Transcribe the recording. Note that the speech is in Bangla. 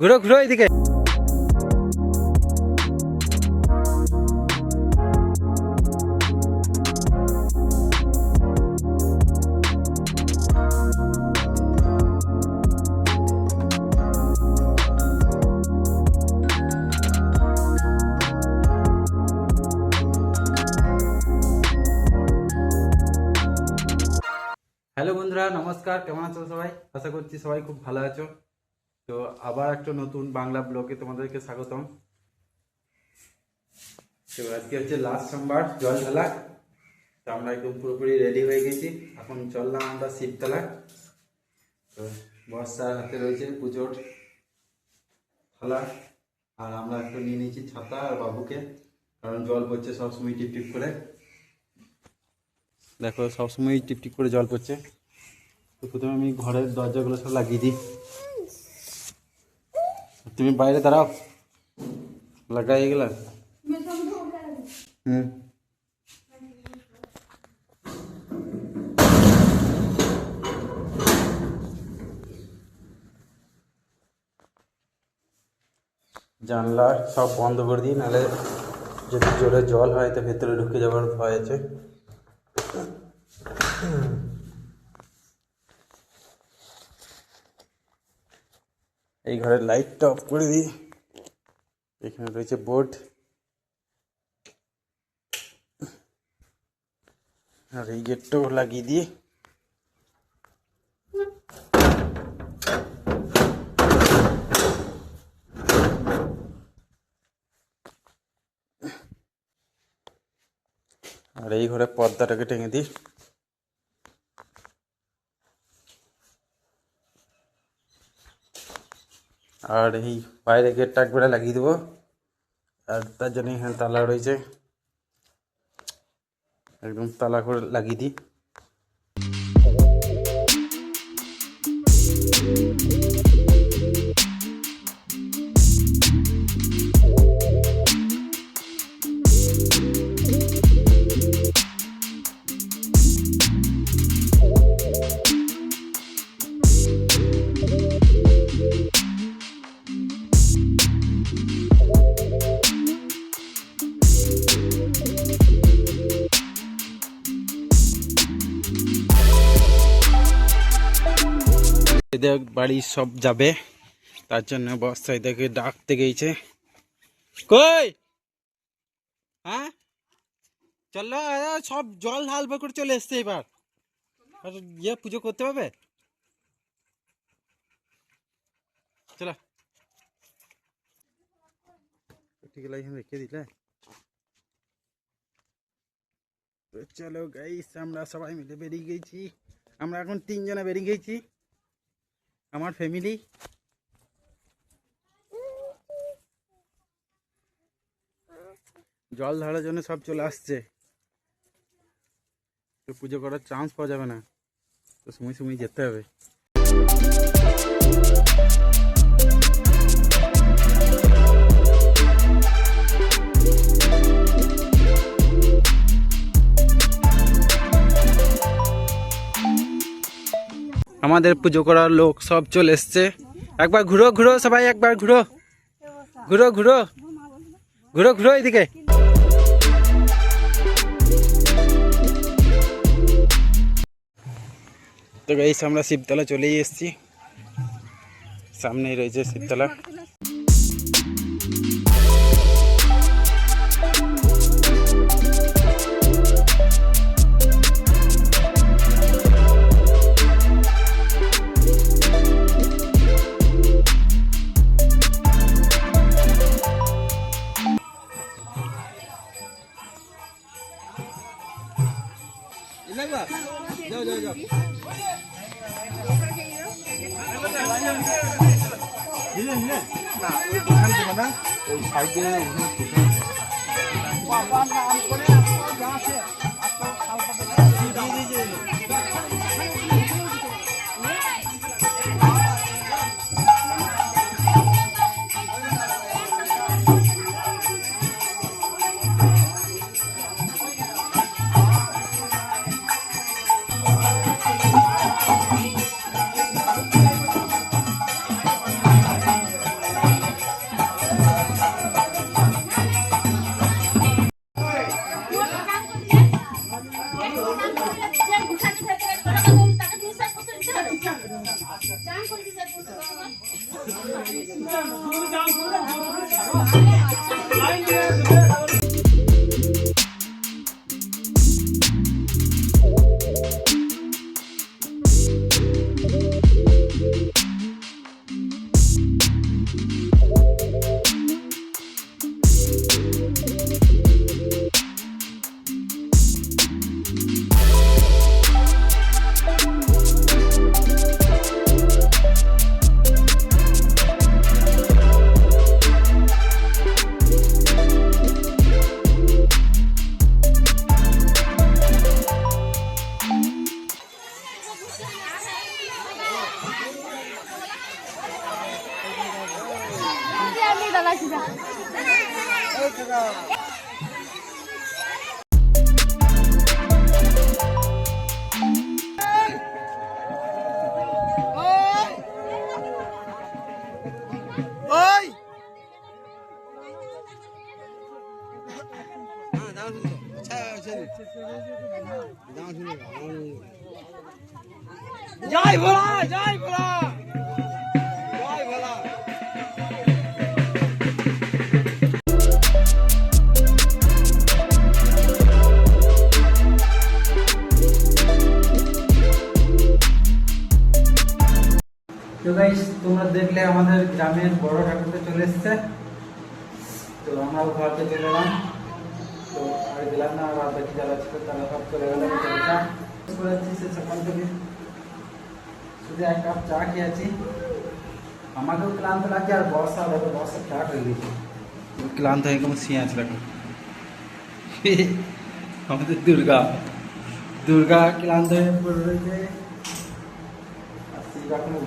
ঘুরো ঘুরো এদিকে। হ্যালো বন্ধুরা, নমস্কার। কেমন আছো সবাই? আশা করছি সবাই খুব ভালো আছো। তো আবার একটা নতুন বাংলা ব্লগে তোমাদেরকে স্বাগতম। তো আজকে হচ্ছে লাস্ট সোমবার, জল ঢালা। তো আমরা একদম পুরোপুরি রেডি হয়ে গেছি। এখন চললাম আমরা শিবতলা। তো বর্ষার হাতে রয়েছে পুজোর থালা, আর আমরা একটু নিয়ে নিয়েছি ছাতা আর বাবুকে, কারণ জল পড়ছে সবসময় টিপ টিপ করে। দেখো সবসময় টিপ টিপ করে জল পড়ছে। তো প্রথমে আমি ঘরের দরজাগুলো সব লাগিয়ে দিই। তুমি বাইরে দাঁড়াও, লাগাই গেল। জানলা সব বন্ধ করে দিই, নাহলে যদি জোরে জল হয় তো ভেতরে ঢুকে যাওয়ার ভয় আছে। এই ঘরের লাইটটা অফ করে দিই। এখানে রয়েছে বোর্ড, আর এই গেটটাও লাগিয়ে দিই। আর এই ঘরে পর্দাটাকে টেঙে দিই। আর এই বাইরে গেটটা একবারে লাগিয়ে দেবো। আর তার জন্য এখানে তালা রয়েছে, একদম তালা করে লাগিয়ে দিই। এদের বাড়ি সব যাবে, তার জন্য বস্তা এদেরকে ডাকতে গেছে। কই হ্যাঁ চলো, সব জল ঢালবে করে চলে এসছে। এবার ইয়ে পুজো করতে হবে, চলো। ঠিক আছে, রেখে দিলে। চলো গাইস, আমরা সবাই মিলে বেরিয়ে গেছি। আমরা এখন 3 জনে বেরিয়ে গেছি, আমার ফ্যামিলি। জল ঢালার জন্য সব চলে আসছে। তো পুজো করার চান্স পাওয়া যাবে না, তো সময় সময় যেতে হবে। আমাদের পুজো করার লোক সব চলে এসছে। একবার ঘুরো ঘুরো সবাই, একবার ঘুরো ঘুরো ঘুরো ঘুরো ঘুরো এদিকে। তো গাইস, আমরা শিবতলা চলেই এসেছি। সামনেই রয়েছে শিবতলা। যাও যাও যাও। জয় ভোলা জয় ভোলা জয় ভোলা। তো গাইস তোমরা দেখলে আমাদের গ্রামের বড় ঠাকুরটা চলে এসছে, তো আমরা ঘরতে চলে এলাম। তো আর গেলাম না, আর বাকি যারা ছিল তারা সব চলে গেল। করেছি সে সকাল থেকে শুধু এক কাপ চা খেয়েছি। আমাকেও ক্লান্ত লাগছে, আর বর্ষা দেখো, বর্ষা স্টার্ট হয়ে গেছে। ক্লান্ত হয়ে গেল, শুয়ে আছে দেখো। আমাদের দুর্গা দুর্গা ক্লান্ত হয়ে পড়ে রয়েছে, আর শিব এখনো